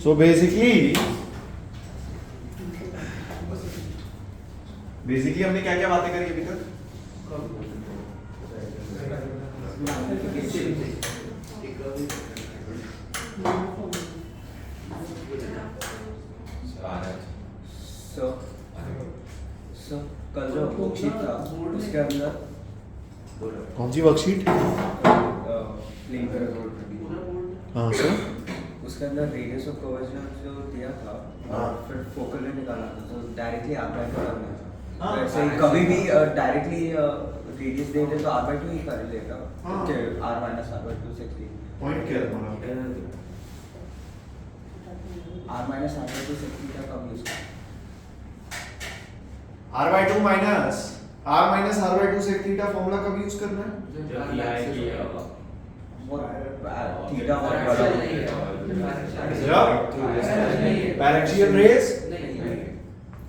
So basically हमने क्या क्या बातें करी अभी तक? कल जो वर्कशीट था उसके अंदर कौन सी वर्कशीट? हाँ सर, उसके अंदर रेडियस ऑफ कर्वेचर जो दिया था और फिर फोकल ने निकाला था, तो डायरेक्टली r/2 करना था। वैसे ही कभी भी डायरेक्टली रेडियस दे दे तो r/2 ही कर लेगा कि r - r/2 से पॉइंट क्या है तुम्हारा? r - r/2 से थीटा कब यूज करना? r/2 माइनस r/2 से थीटा फॉर्मूला कब यूज करना है? थीटा बहुत बड़ा पैरेक्सियल रेस।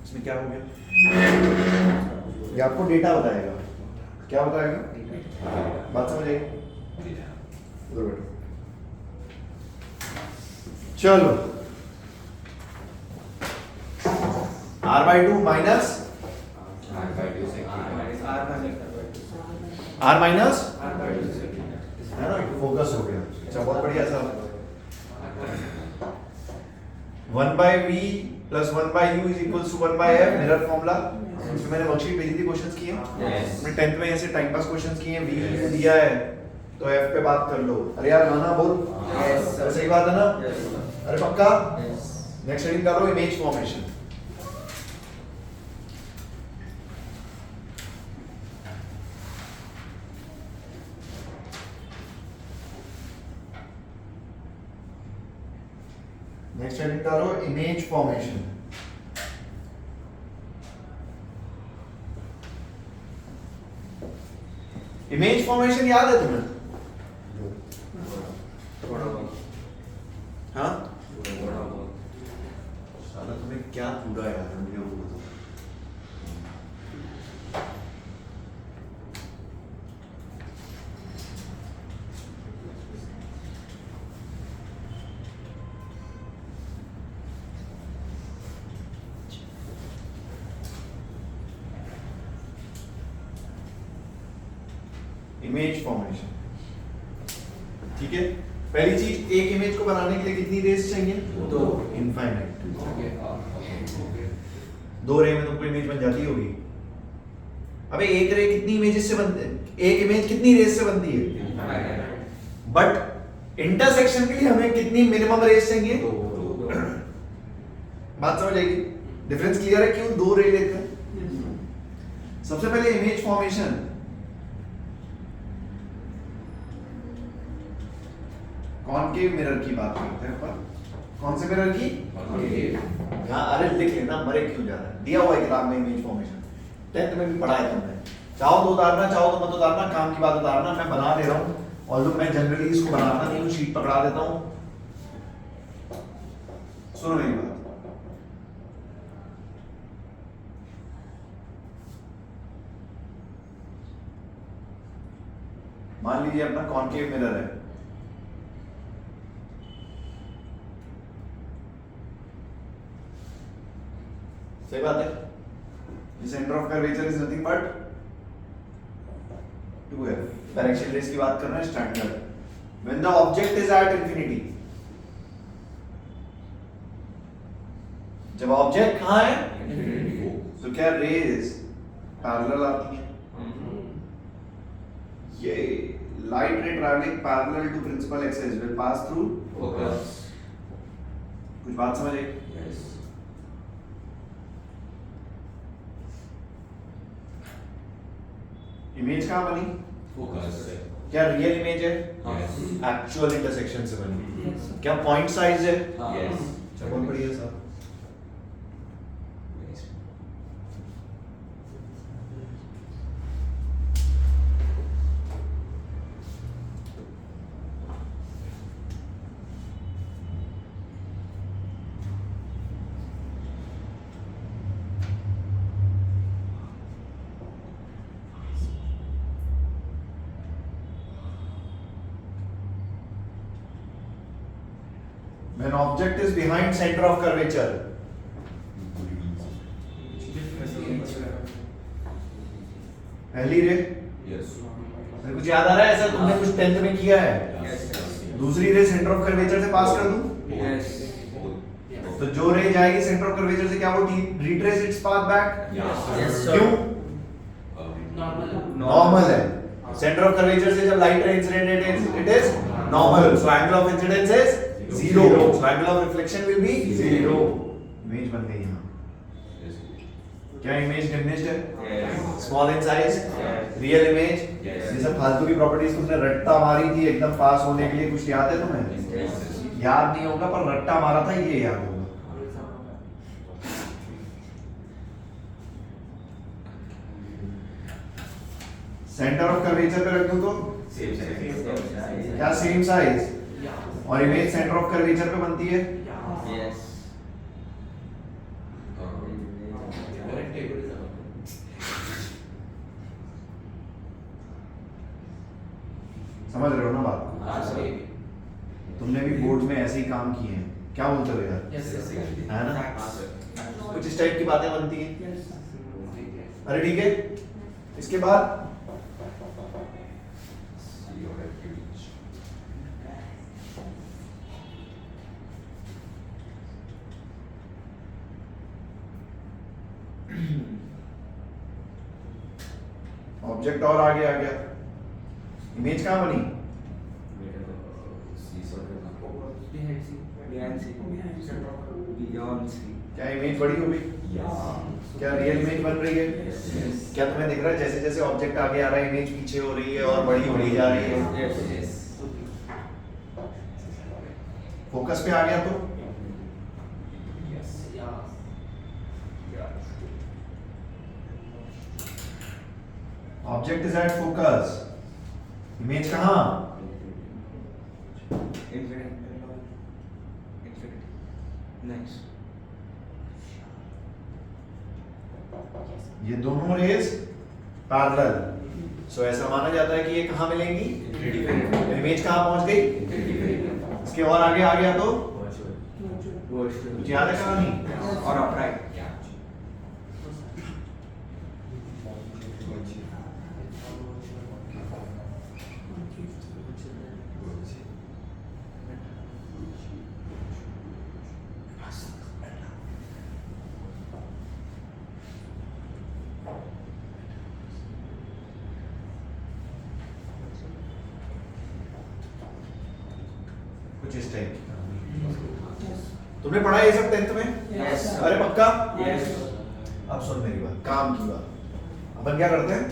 इसमें क्या हो गया? ये आपको डेटा बताएगा। क्या बताएगा? बात समझ आई? उधर बैठो। चलो r/2 माइनस r माइनस है ना, फोकस हो गया। अच्छा बहुत बढ़िया साहब। 1/v plus 1/u is equals to 1/f, mirror formula. इसमें मैंने वर्कशीट भेजी थी, क्वेश्चंस किए हमने 10th में ऐसे टाइम पास क्वेश्चंस किए हैं। v दिया है तो f पे बात कर लो। अरे यार माना बोल, यस सही बात है ना? यस अरे पक्का? यस। नेक्स्ट हेडिंग करो, इमेज फॉर्मेशन। नेक्स्ट हेडिंग करो, इमेज फॉर्मेशन। इमेज फॉर्मेशन याद है तुम्हें? थोड़ा बहुत हाँ, साला तुम्हें क्या पूरा याद है मुझे वो बताओ। इमेज फॉर्मेशन, ठीक है। पहली चीज, एक इमेज को बनाने के लिए कितनी रेस चाहिए? दो। इनफाइनाइट। दो रे में तुमको इमेज बन जाती होगी। अबे एक रे कितनी इमेजेस से बनती है? एक इमेज कितनी रेस से बनती है? बट इंटरसेक्शन के लिए हमें कितनी मिनिमम रेस चाहिए? बात समझ आएगी? डिफरेंस क्लियर है क्यों दो रे लेते हैं? सबसे पहले इमेज फॉर्मेशन, कॉनकेव मिरर की बात करते हैं अपन। कौन से मिरर की? यहाँ अरे लिख लेना, मरे क्यों जा रहा है, दिया हुआ है किताब में इमेज फॉर्मेशन। 10th में भी पढ़ा है तुमने। चाहो तो उतारना, चाहो तो मत उतारना, काम की बात उतारना। मैं बना दे रहा हूँ, और जो मैं जनरली इसको बनाता नहीं हूँ, शीट पकड़ा देता हूँ। सुनो मेरी बात। मान लीजिए अपना कॉनकेव मिरर है, सही बात है। Centre of curvature is nothing but 2f। Direction rays की बात कर रहे हैं, standard. When the object is at infinity, जब ऑब्जेक्ट कहां है तो क्या रेज पैरेलल आती है? ये light ray travelling parallel to principal axis will pass through focus. कुछ बात समझ आई? इमेज कहाँ बनी? फोकस। क्या रियल इमेज है? Yes. एक्चुअल इंटरसेक्शन से बनी। Yes. क्या पॉइंट साइज है? Yes. अच्छा बहुत बढ़िया साहब। When object is behind center of curvature. पहली रे कुछ याद आ रहा है ऐसा तुमने कुछ 10th में किया है? दूसरी रे सेंटर ऑफ कर्वेचर से पास कर दूं? तो जो रे जाएगी सेंटर ऑफ कर्वेचर से क्या वो रिट्रेस इट्स पाथ बैक? क्यों? नॉर्मल है। सेंटर ऑफ कर्वेचर से जब light ray incident it is normal, so angle of incidence is 0, so angle of reflection will be 0। Image बन गई यहां। क्या इमेज डिमिनिश्ड है? Small in size, real image. ये सब फालतू की प्रॉपर्टीज तुमने रट्टा मारी थी एकदम पास होने के लिए, कुछ याद है तुम्हें? याद नहीं होगा पर रट्टा मारा था ये याद होगा। सेंटर ऑफ कर्वेचर पे रख दूं तो क्या सेम साइज और इमेज सेंटर ऑफ कर्वेचर पे बनती है? समझ रहे हो ना बात को? तुमने भी बोर्ड में ऐसे ही काम किए हैं, क्या बोलते हो यार? है ना? कुछ इस टाइप की बातें बनती हैं। अरे ठीक है, इसके बाद ऑब्जेक्ट और आगे आ गया, इमेज कहाँ बनी? क्या इमेज बड़ी हो गई? क्या रियल इमेज बन रही है? क्या तुम्हें दिख रहा है जैसे जैसे ऑब्जेक्ट आगे आ रहा है इमेज पीछे हो रही है और बड़ी बड़ी जा रही है? फोकस पे आ गया तो object is at focus, image कहाँ? ये दोनों रेज पैरेलल, सो ऐसा माना जाता है कि ये कहाँ मिलेंगी? इमेज कहाँ पहुंच गई? इसके और आगे आ गया तो कुछ याद है कहानी? और अपराइट कुछ इस टाइप की कहानी। तुमने पढ़ा ये सब 10th में? Yes, sir. अरे पक्का? Yes. अब सुन मेरी बात, काम की बात। अपन क्या करते हैं?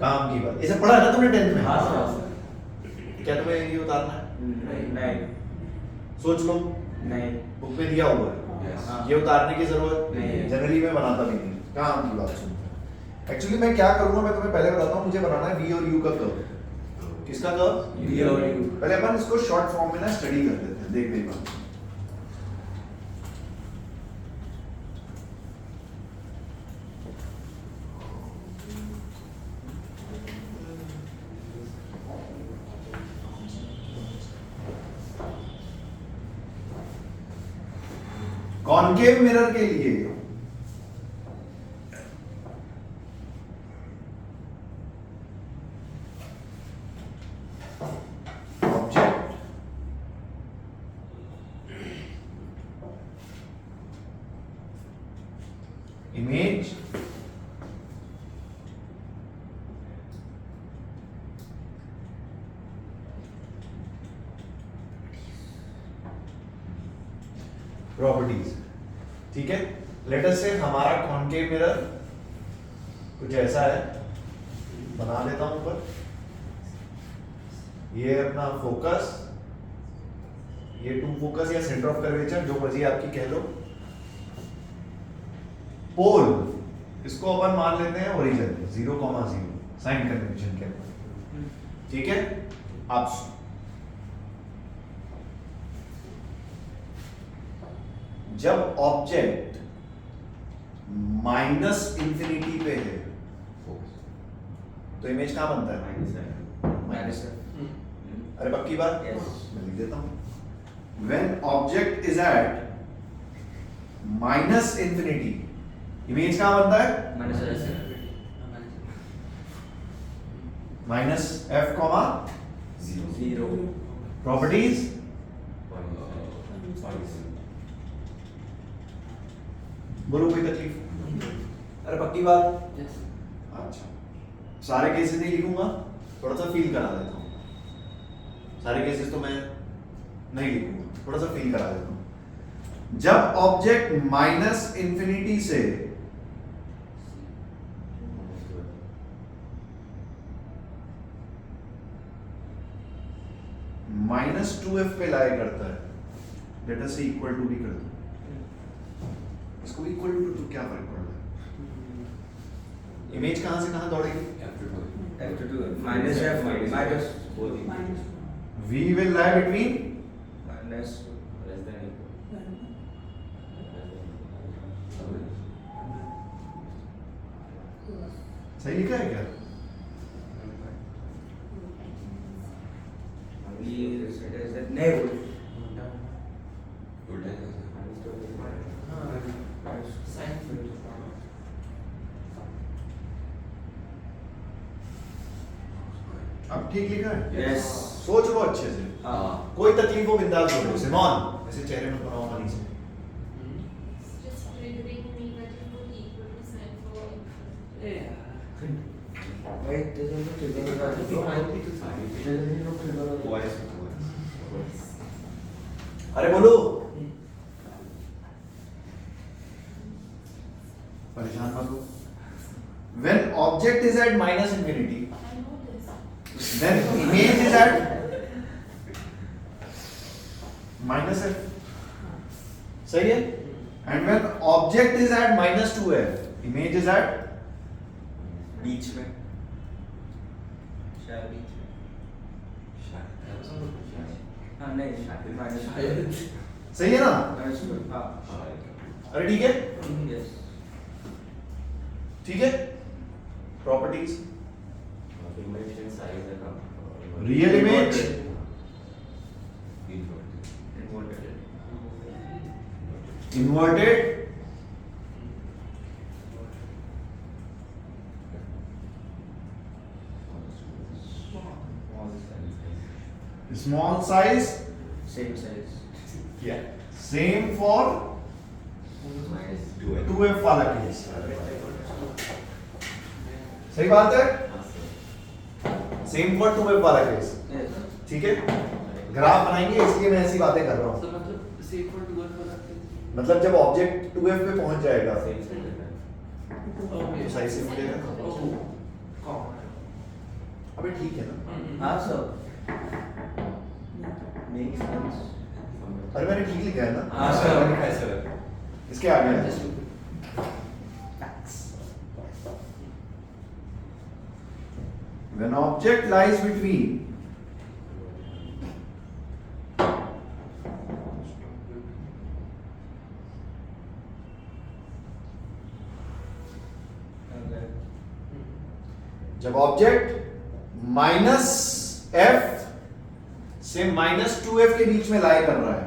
काम की बात। ये सब पढ़ा है ना तुमने 10th में? हाँ सर। क्या तुम्हें ये उतारना है? नहीं सोच लो, नहीं बुक में दिया हुआ है। Yes. ये उतारने की जरूरत नहीं है। जनरली मैं बनाता भी नहीं। काम की बात सुन। एक्चुअली मैं क्या करूंगा, मैं तुम्हें पहले बताता हूँ। मुझे बनाना है V और U का कर्व। किसका कर्व? V और U। पहले अपन इसको शॉर्ट फॉर्म में ना स्टडी कर लेते हैं। देख मेरी बात। कॉनकेव मिरर के लिए ऑब्जेक्ट इमेज प्रॉपर्टीज। ठीक है, लेट अस से हमारा कॉनकेव मिरर कुछ ऐसा है, बना देता हूं ऊपर। ये अपना फोकस, ये टू फोकस या सेंटर ऑफ कर्वेचर जो मर्जी आपकी कह लो। पोल इसको अपन मान लेते हैं ओरिजिन 0,0 साइन कन्वेंशन के ऊपर। ठीक है, अब जब ऑब्जेक्ट माइनस इंफिनिटी पे है तो इमेज कहां बनता है? माइनस। अरे पक्की बात? Yes. मैं लिख देता हूं when object is at minus infinity, image कहाँ बनता है? माइनस f कॉमा 0 प्रॉपर्टीज बोलो कोई तकलीफ? अरे पक्की बात? अच्छा, सारे केसेस नहीं लिखूंगा, थोड़ा सा फील करा देता हूँ। सारे केसेस तो मैं नहीं लिखूंगा, थोड़ा सा फील करा देता हूँ। जब ऑब्जेक्ट माइनस इंफिनिटी से -2f पे लाई करता है, लेट अस से इक्वल टू भी कर दो, इसको इक्वल टू तो क्या फर्क पड़ रहा है? इमेज कहां से कहां दौड़ेगी? F2 minus f minus v will lie between minus सही लिखा है क्या? नहीं अब ठीक लिखा है? Yes. सोच लो अच्छे से, हाँ कोई तकलीफ हो बिंदास बोलो। सिमोन ऐसे चेहरे में बनाओ मनी से। Just triggering me that it would equal to sin for wait there's no trigger अरे बोलो, परेशान मत हो। When object is at minus infinity, I know this. then image is at minus f. सही है? And when object is at -2f, image is at बीच में शायद बीच में हाँ नहीं minus सही है ना? -2 हाँ अरे ठीक है? yes ठीक है? Properties real image inverted small size same size same for 2f वाला केस। सही बात है? सेम फॉर 2f वाला केस, yes ठीक है? ग्राफ बनाएंगे इसलिए मैं ऐसी बातें कर रहा हूँ। मतलब जब ऑब्जेक्ट 2f पे पहुंच जाएगा तो साइज से मिलेगा। अबे ठीक है ना? हाँ सर makes sense अरे मैंने ठीक लिखा है ना? हाँ सर इसके आगे है। When object lies between okay जब ऑब्जेक्ट माइनस एफ से -2f के बीच में लाई कर रहा है,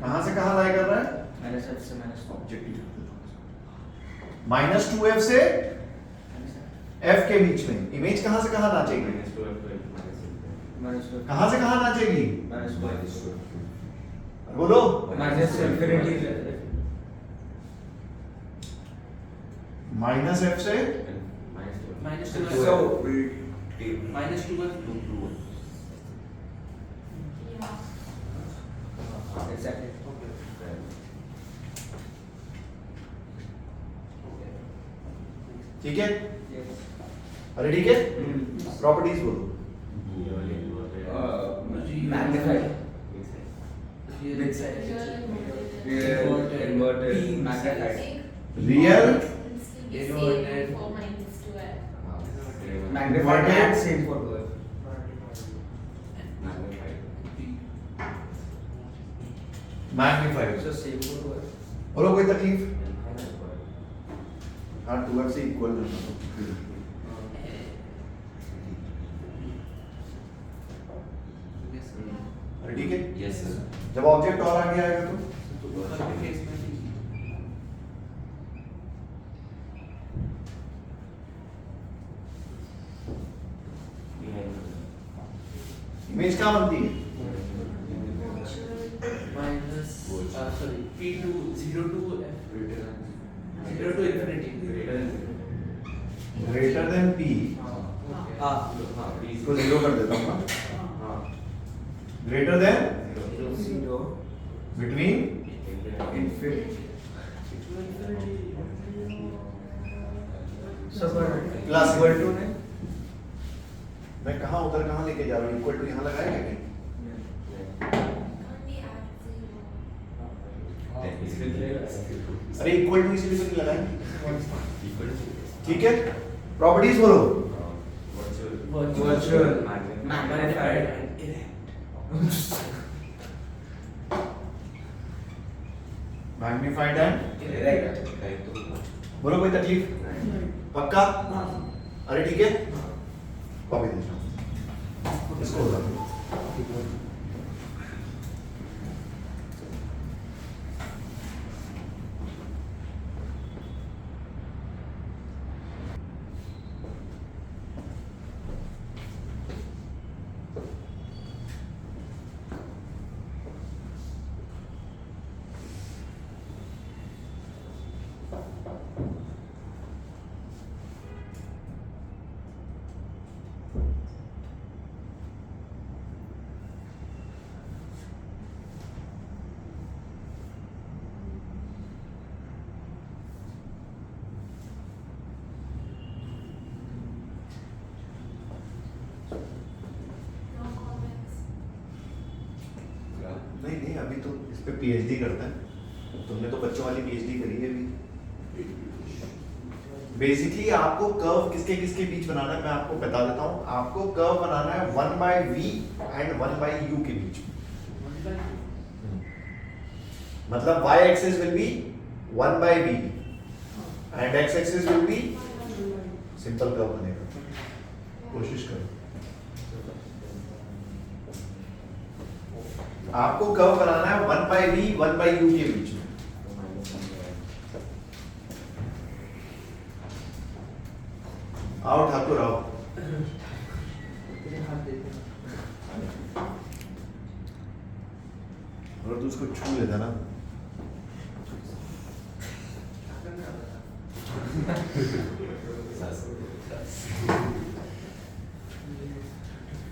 कहां से कहां लाई कर रहा है? minus f से minus ऑब्जेक्ट -2f से f के बीच में इमेज कहां से कहां नाचेगी? -2 कहां से कहां नाचेगी? -2 बोलो। minus infinity -f से so Yeah. exactly ठीक है? yes अरे ठीक है? प्रॉपर्टीज बोलो। magnified big size inverted magnified real Same for -2f. magnified and same for 2f magnified. so same for 2f बोलो कोई तकलीफ? हाँ 2f से इक्वल अरे ठीक है? Yes, sir. जब ऑब्जेक्ट और आगे आएगा तो इमेज कहाँ बनती है? minus sorry p to 0 to f 0 to infinity greater than p हाँ इसको 0 कर देता हूँ ना, greater than zero between infinity plus equal to ने मैं कहाँ उधर कहाँ लेके जा रहा हूँ? इक्वल टू यहाँ लगाएगा क्या? अरे इक्वल टू इसलिए तो नहीं लगाएंगे, ठीक है? प्रॉपर्टीज बोलो। वर्चुअल magnified मैग्नीफाइड एंड बोलो, कोई तकलीफ? पक्का? अरे ठीक है, कॉपी दे दो इसको उधर। नहीं नहीं, अभी तो इस पे पीएचडी करता है। तुमने तो बच्चों वाली पीएचडी करी है अभी। बेसिकली आपको कर्व किसके किसके बीच बनाना है मैं आपको बता देता हूँ। आपको कर्व बनाना है 1/v एंड 1/u के बीच। मतलब y axis will be 1/v and x axis will be, simple curve बनेगा। कोशिश करो। आपको कर्व बनाना है 1/v 1/u के बीच में। आओ ठाकुर आओ। अगर तू उसको छू लेता ना,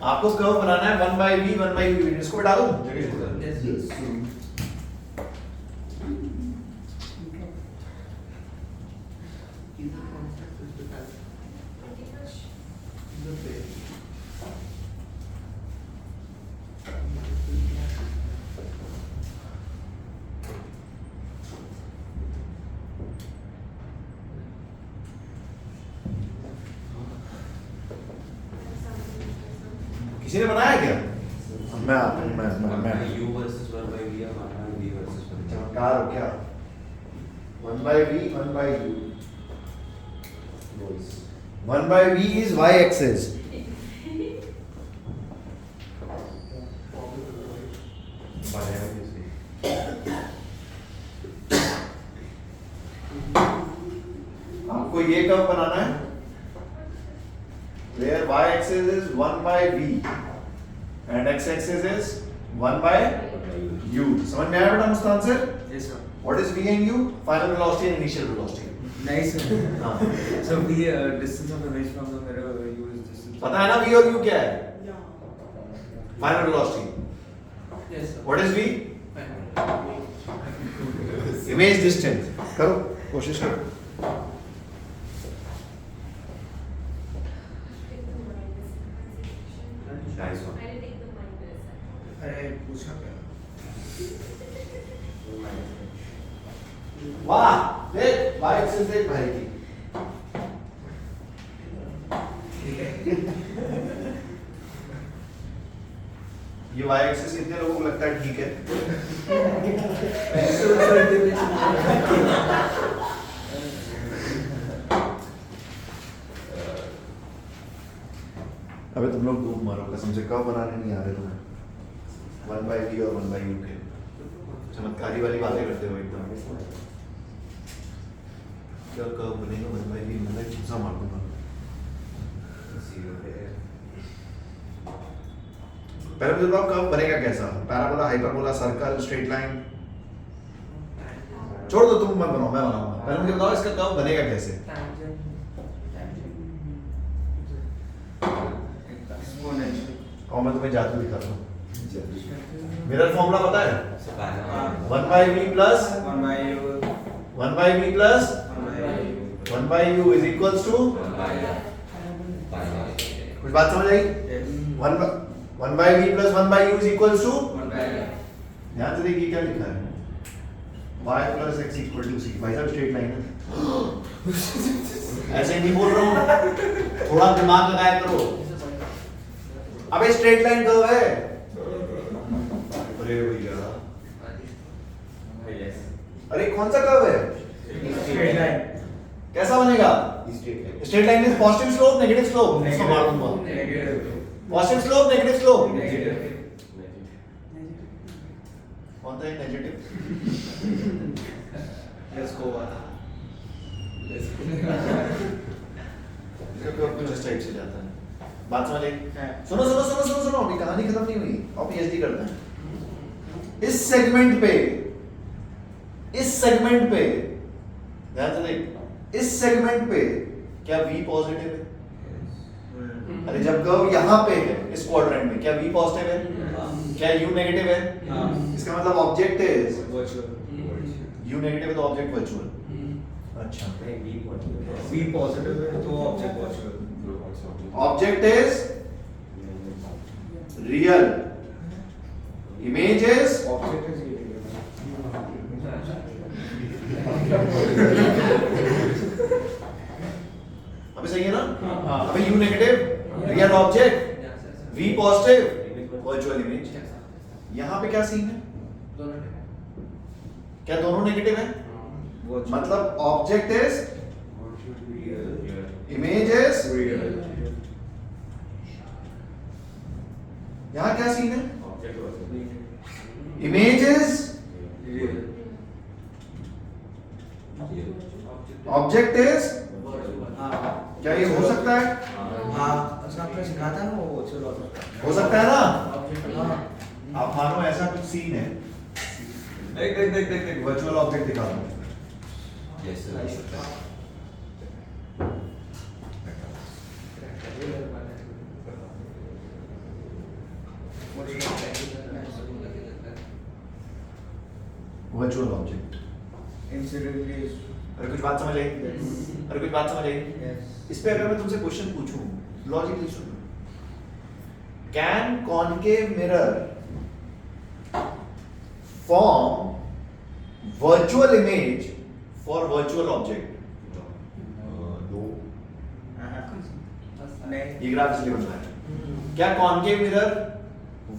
आपको कर्व बनाना है 1/v 1/u। इसको बिठा दूं? किसी ने बनाया क्या? मैं u versus 1/v और 1/v versus 1/v। चमत्कार हो क्या? 1/v 1/u। 1/v is y axis। आपको ये कर्व बनाना है where y axis is 1/v and x axis is 1/u। समझ में आया बेटा Mustan sir? Yes sir. What is v and u? Final velocity and initial velocity। Nice sir. हाँ। So the distance of image from the mirror u is distance. पता है ना v और u क्या है? Final velocity। yes sir What is v? Image distance। करो, कोशिश करो। Nice one। I didn't take the minus. अरे पूछा क्या वाह, देख y axis देख भाई की। ये y axis कितने लोगों को लगता है ठीक है? अबे तुम लोग डूब मारो, कसम से कर्व बनाने नहीं आ रहे तुम्हें। 1 by v और 1 by u के चमत्कारी वाली बातें करते हो एकदम। क्या कर्व बनेगा 1 by v, मतलब घुसा मार दूंगा। पहले मुझे बताओ कर्व बनेगा कैसा? Parabola, hyperbola, circle, straight line? छोड़ दो, तुम मत बनाओ, मैं बनाऊंगा। पहले मुझे बताओ इसका कर्व बनेगा कैसे? और मैं तुम्हें जादू दिखा रहा हूँ। मिरर फॉर्मूला पता है? 1 by v plus 1 by v plus 1 by u is equals to, कुछ बात समझ आई? 1 by v plus 1 by u is equals to, ध्यान से देखिए क्या लिखा है, y plus x equal to c। भाई साहब स्ट्रेट लाइन है, ऐसे नहीं बोल रहा हूँ, थोड़ा दिमाग लगाया करो। अबे स्ट्रेट लाइन कर्व है। अरे भैया, अरे कौन सा कर्व है? स्ट्रेट लाइन कैसा बनेगा? स्ट्रेट लाइन में पॉजिटिव स्लोप, नेगेटिव स्लोप? इसको मार दूंगा। Positive slope, negative slope? कौन सा है नेगेटिव? Let's go. इसका कर्व कुछ इस टाइप से जाता है। बात समझ आई? सुनो सुनो सुनो सुनो सुनो, अभी कहानी खत्म नहीं हुई, और पीएचडी करते हैं। इस सेगमेंट पे ध्यान से देख, इस सेगमेंट पे क्या v पॉजिटिव है? अरे जब कर्व यहाँ पे है इस क्वाड्रेंट में, क्या v पॉजिटिव है? क्या u नेगेटिव है? इसका मतलब object is virtual. u negative है तो ऑब्जेक्ट वर्चुअल। अच्छा, v पॉजिटिव है तो object virtual. Object is real, image is object is अभी सही है ना? अभी u negative real object, v positive virtual image. यहाँ पे क्या सीन है? क्या दोनों नेगेटिव है? मतलब ऑब्जेक्ट इज, इमेज इज, यहाँ क्या सीन है? इमेज इज, ऑब्जेक्ट इज, क्या ये हो सकता है? हाँ, अच्छा आपने सिखाया था ना वो वर्चुअल ऑब्जेक्ट। हो सकता है ना? आप मानो ऐसा कुछ सीन है, देख देख देख देख देख, वर्चुअल ऑब्जेक्ट दिखा दो। Virtual object. इंसिडेंटली अरे कुछ बात समझ आई? अरे कुछ बात समझ आई? इस पे अगर मैं तुमसे क्वेश्चन पूछूं, लॉजिकली सुनो, can concave mirror form virtual image for virtual object? नहीं। ये ग्राफ इसलिए बन रहा है। क्या कॉनकेव मिरर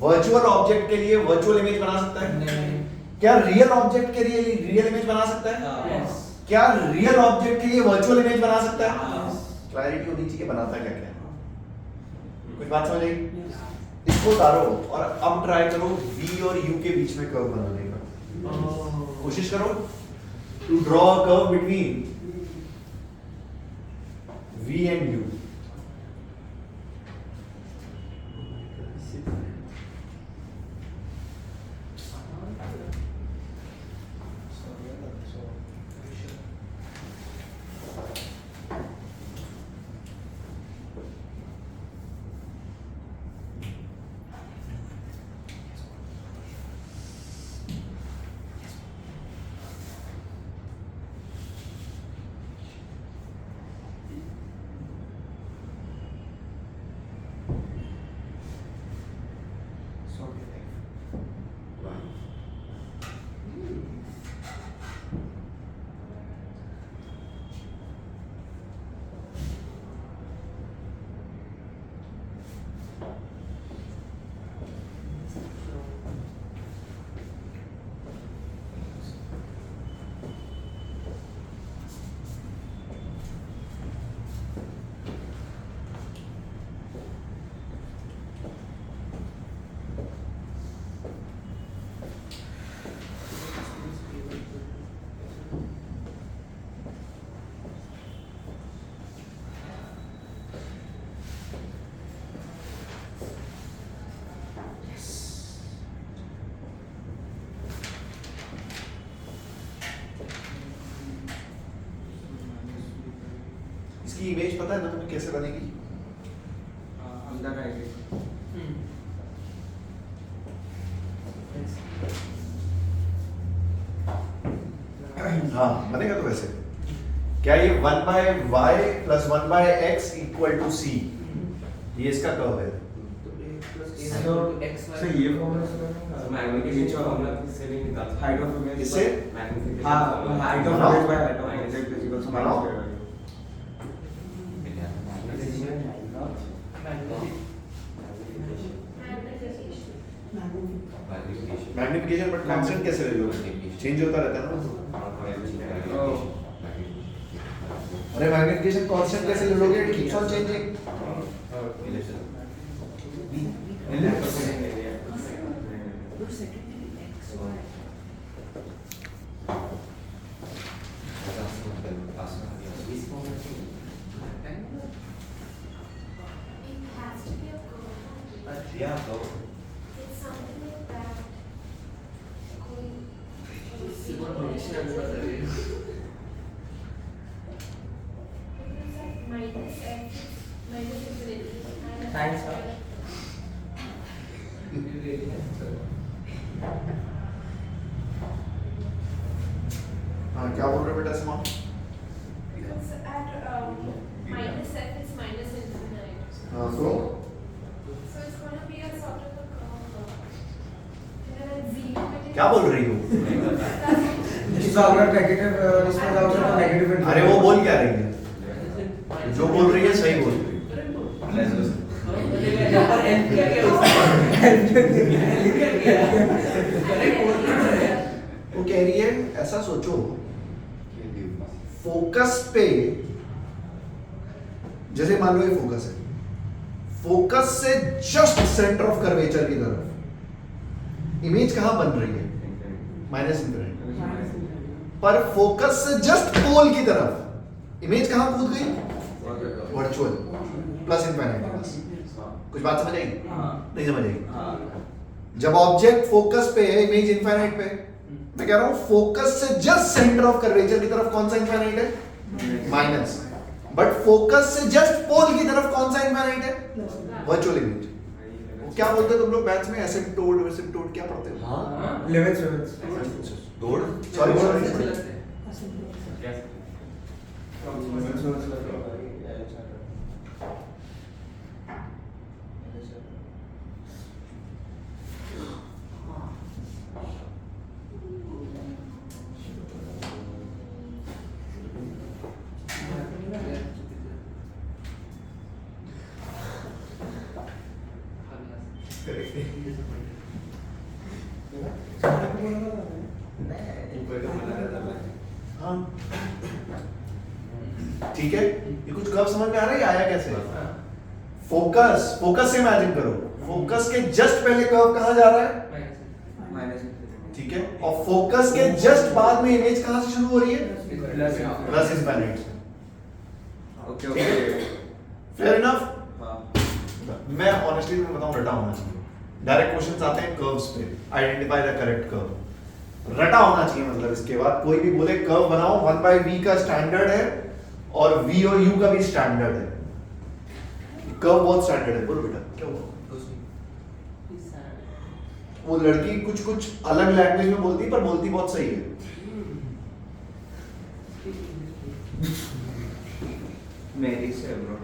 वर्चुअल ऑब्जेक्ट के लिए वर्चुअल इमेज बना सकता है? क्या रियल ऑब्जेक्ट के लिए रियल इमेज बना सकता है? क्या रियल ऑब्जेक्ट के लिए वर्चुअल इमेज बना सकता है? क्लैरिटी होनी चाहिए, बनाता क्या क्या। कुछ बात समझ आई? इसको उतारो और अब ट्राई करो v और u के बीच में कर्व बनाने का। कोशिश करो to draw a curve between v and u। इसकी इमेज पता है ना तुम्हें कैसे बनेगी? अंदर आएगी। हाँ बनेगा तो वैसे क्या ये 1/y plus 1/x equal to c, ये इसका कर्व है। So ये फॉर्मूला से मैग्निफिकेशन फॉर्मूला से नहीं निकाल हाइट ऑफ इमेज इससे मैग्निफिकेशन हाँ height of image by height of object is equal to बनाओ। मैग्निफिकेशन बट कांस्टेंट कैसे ले लोगे? चेंज होता रहता है ना। अरे मैग्निफिकेशन कांस्टेंट कैसे ले लोगे? It keeps on changing. It has to be a curve. Yeah, so It's something like that. कोई minus x minus infinity. and Thanks, sir. हाँ क्या बोल रहे हो बेटा सिमा? Because at minus f is minus infinite. हाँ तो So it's gonna be a sort of a curve. And then at zero it is. क्या बोल रही हो? इसमें अगर नेगेटिव इसमें जाओगे तो नेगेटिव अरे वो बोल क्या रही है? जो बोल रही है सही बोल रही है। वो कह रही है ऐसा सोचो, फोकस पे जैसे मान लो ये फोकस है, फोकस से जस्ट सेंटर ऑफ कर्वेचर की तरफ इमेज कहां बन रही है? Minus infinity. पर फोकस से जस्ट पोल की तरफ इमेज कहां कूद गई? Virtual plus infinity. बस कुछ बात समझ आई? नहीं समझ आई? जब ऑब्जेक्ट फोकस पे है, इमेज इनफिनिट पे, मैं कह रहा हूं फोकस से जस्ट सेंटर ऑफ कर्वेचर की तरफ कौन सा इनफिनिट है? माइनस। बट फोकस से जस्ट पोल की तरफ कौन सा इनफिनिट है? Virtual image. क्या बोलते हो तुम लोग मैथ्स में? एसिम्पटोट वेसिम्पटोट क्या पढ़ते हो? हाँ लिमिट्स दौड़ सॉरी हाँ ठीक है, ये कुछ कर्व समझ में आ रहा है? ये आया कैसे? फोकस, फोकस से इमेजिन करो, फोकस के जस्ट पहले कर्व कहां जा रहा है? माइनस ठीक है, और फोकस के जस्ट बाद में इमेज कहां से शुरू हो रही है? Plus infinite. Okay okay fair enough. हां मैं ऑनेस्टली तुम्हें बताऊं, रटा होना चाहिए। डायरेक्ट क्वेश्चंस आते हैं कर्व्स पे, आइडेंटिफाई द करेक्ट कर्व। रटा होना चाहिए, मतलब इसके बाद कोई भी बोले कर्व बनाओ, 1/v का स्टैंडर्ड है और v और u का भी स्टैंडर्ड है। कर्व बहुत स्टैंडर्ड है। बोलो बेटा क्या हुआ? वो लड़की कुछ कुछ अलग लैंग्वेज में बोलती पर बोलती बहुत सही है। मेरी से ब्रो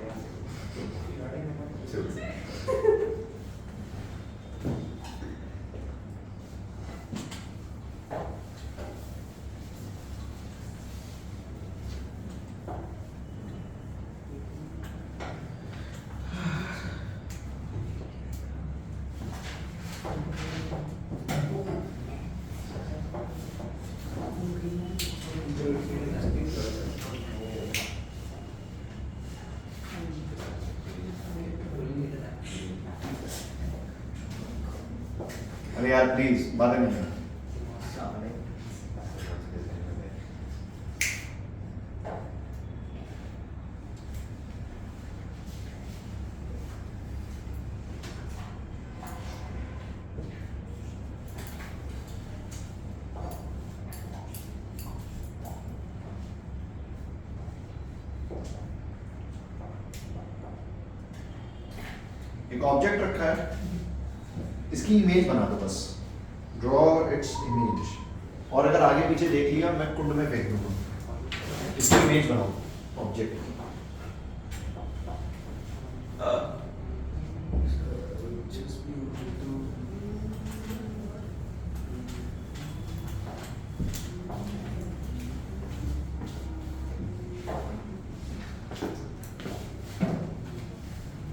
अरे यार प्लीज बातें नहीं करना। एक ऑब्जेक्ट रखा है, इसकी इमेज बना दो बस, ड्रॉ इट्स इमेज। और अगर आगे पीछे देख लिया मैं कुंड में फेंक दूंगा, इसकी इमेज बनाओ ऑब्जेक्ट।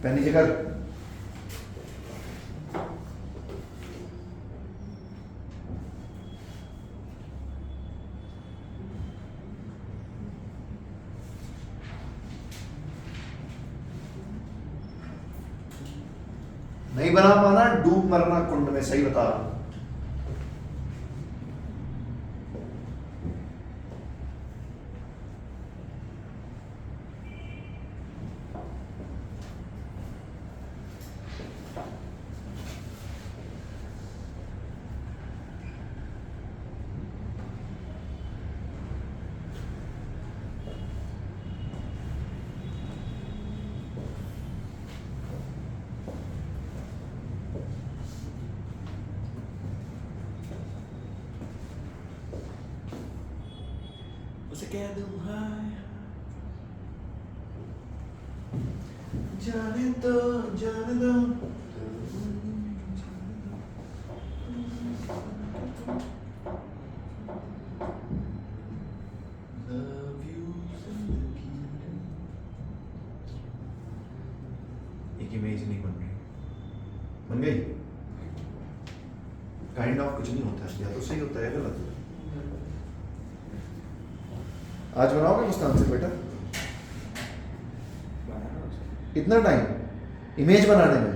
पेन नीचे कर। नहीं बना पाना डूब मरना कुंड में, सही बता रहा हूं। उसे कह दूं हाय, जाने दो जाने दो। Love you जिंदगी। एक इमेज नहीं बन रही, बन गई? काइंड ऑफ कुछ नहीं होता है, या तो सही होता है या गलत। आज बनाओगे मुस्तान से बेटा? इतना टाइम इमेज बनाने में?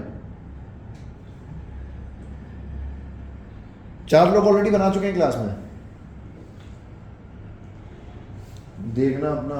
4 लोग ऑलरेडी बना चुके हैं क्लास में, देखना अपना।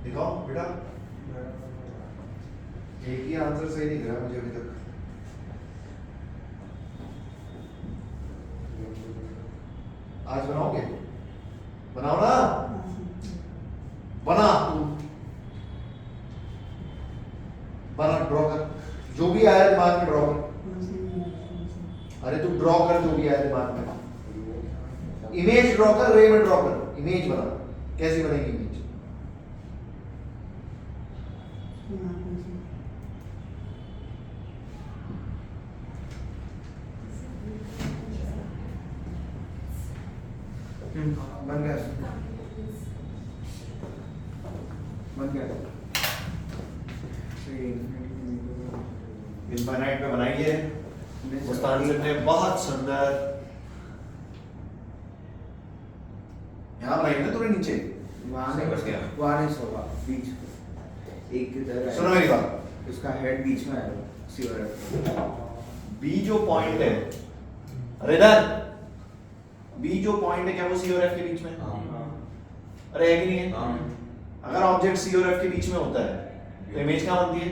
दिखाओ बेटा, एक ही आंसर सही नहीं दिख रहा मुझे अभी तक। आज बनाओगे? बनाओ ना, बना तू, बना, ड्रॉ कर जो भी आया दिमाग में, ड्रॉ कर। अरे तू ड्रॉ कर जो भी आया दिमाग में, इमेज ड्रॉ कर, रे में ड्रॉ कर, इमेज बना। कैसी बनेगी इमेज? बन गया, बन गया। इनफाइनाइट पे बनाइए मुस्तान सर ने, बहुत सुंदर। यहाँ बनाई ना तूने नीचे? वहाँ नहीं सोगा, बीच में। एक इधर है। सुनो मेरी बात, उसका हेड बीच में आएगा, सीवर। बी जो पॉइंट है, अरे इधर बी जो पॉइंट है, क्या वो सी और एफ के बीच में? अरे है कि नहीं है? अगर ऑब्जेक्ट सी और एफ के बीच में होता है तो इमेज क्या बनती है?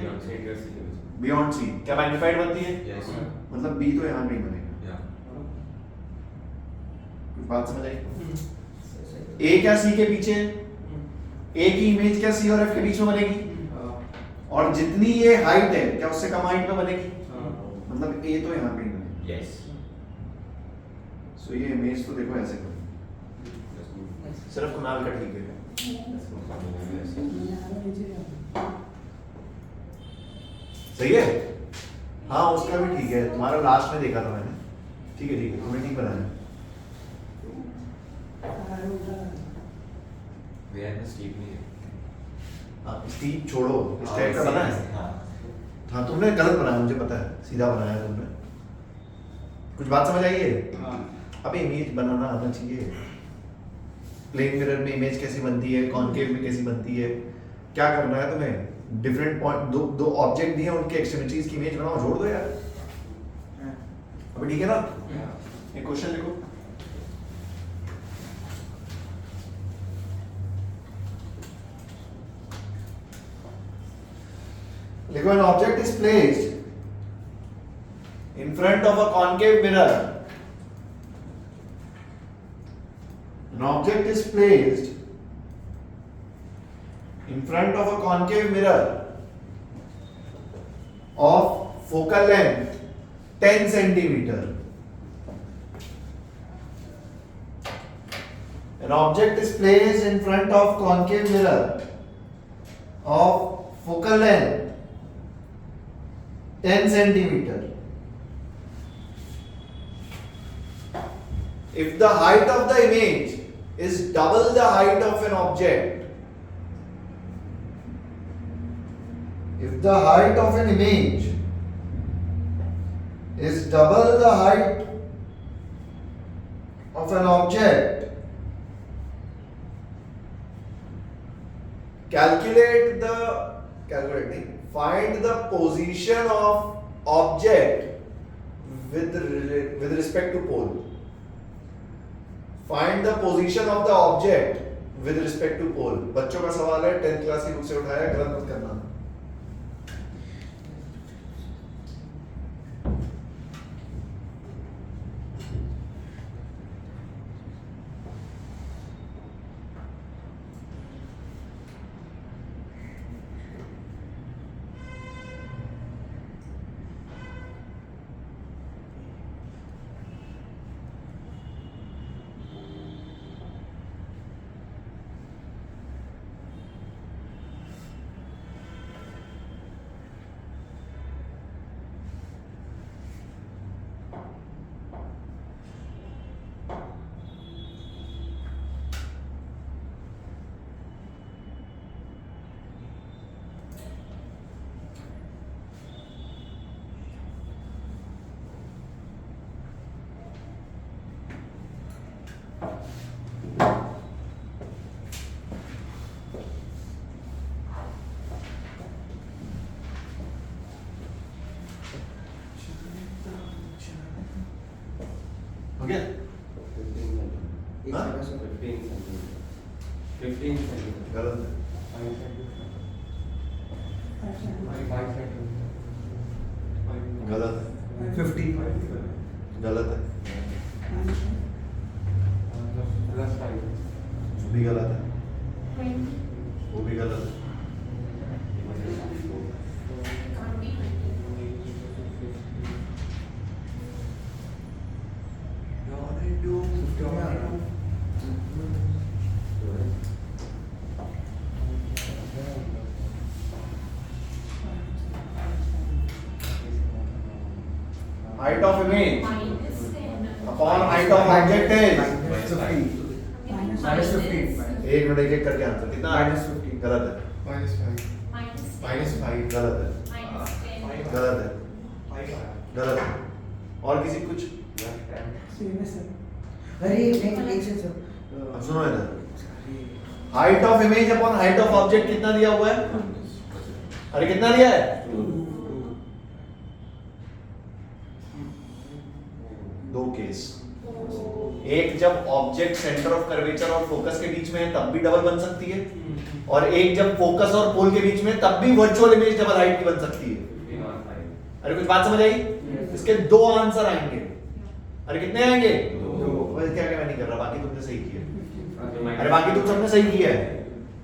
Beyond C. क्या मैग्नीफाइड बनती है? मतलब बी तो यहाँ नहीं बनेगा। कुछ बात समझ आई? ए क्या सी के पीछे? ए की इमेज क्या सी और एफ के बीच में बनेगी? और जितनी ये हाइट है, क्या उससे कम हाइट में बनेगी? मतलब ए तो यहाँ पे ही बनेगी। यस। सो ये इमेज तो देखो ऐसे बनेगी। सिर्फ कुनाल का ठीक है। सही है? हाँ उसका भी ठीक है, तुम्हारा लास्ट में देखा था मैंने। ठीक है ठीक है, तुम्हें ठीक बनाया। स्टीप नहीं है। हाँ स्टीप छोड़ो, इस टाइप का बना है। हाँ तुमने गलत बनाया, मुझे पता है, सीधा बनाया तुमने। कुछ बात समझ आई है? अब इमेज बनाना आना चाहिए। प्लेन मिरर में इमेज कैसी बनती है, कॉनकेव में कैसी बनती है, क्या करना है तुम्हें? डिफरेंट पॉइंट, दो ऑब्जेक्ट दिए, उनके एक्सट्रीमिटीज की इमेज बनाओ, जोड़ दो यार। अभी ठीक है ना? एक क्वेश्चन लिखो। लिखो an object is placed in front of a concave mirror. An object is placed in front of a concave mirror of focal length 10 centimeter. An object is placed in front of concave mirror of focal length 10 centimeter. If the height of the image is double the height of an object, if the height of an image is double the height of an object, find the position of object with respect to pole. Find the position of the object with respect to pole. बच्चों का सवाल है, 10th class की book से उठाया, गलत मत करना. हो गया? 1 हाँ? जगह से 15 सेंटीमीटर गलत है. गलत है. 50 गलत है. प्लस 5 वो भी गलत है. 20. वो भी गलत है. Can't be 20. Height of image Minus 10. upon height of object is. Minus 15. एक मिनट एक एक करके आंसर. कितना? -15. गलत है. Minus 10. गलत है. Minus 10. गलत है. गलत है. और किसी कुछ? अरे एक से अब सुनो इधर. Height of image upon height of object कितना दिया हुआ है? अरे कितना दिया है? दो केस. एक जब ऑब्जेक्ट सेंटर ऑफ कर्वेचर और फोकस के बीच में है तब भी डबल बन सकती है, और एक जब फोकस और पोल के बीच में तब भी वर्चुअल इमेज डबल हाइट की बन सकती है. अरे कुछ बात समझ आई? इसके दो आंसर आएंगे. अरे कितने आएंगे? वैसे क्या मैं नहीं कर रहा, बाकी तुमने सही किया. अरे बाकी तुम सबने सही किया है,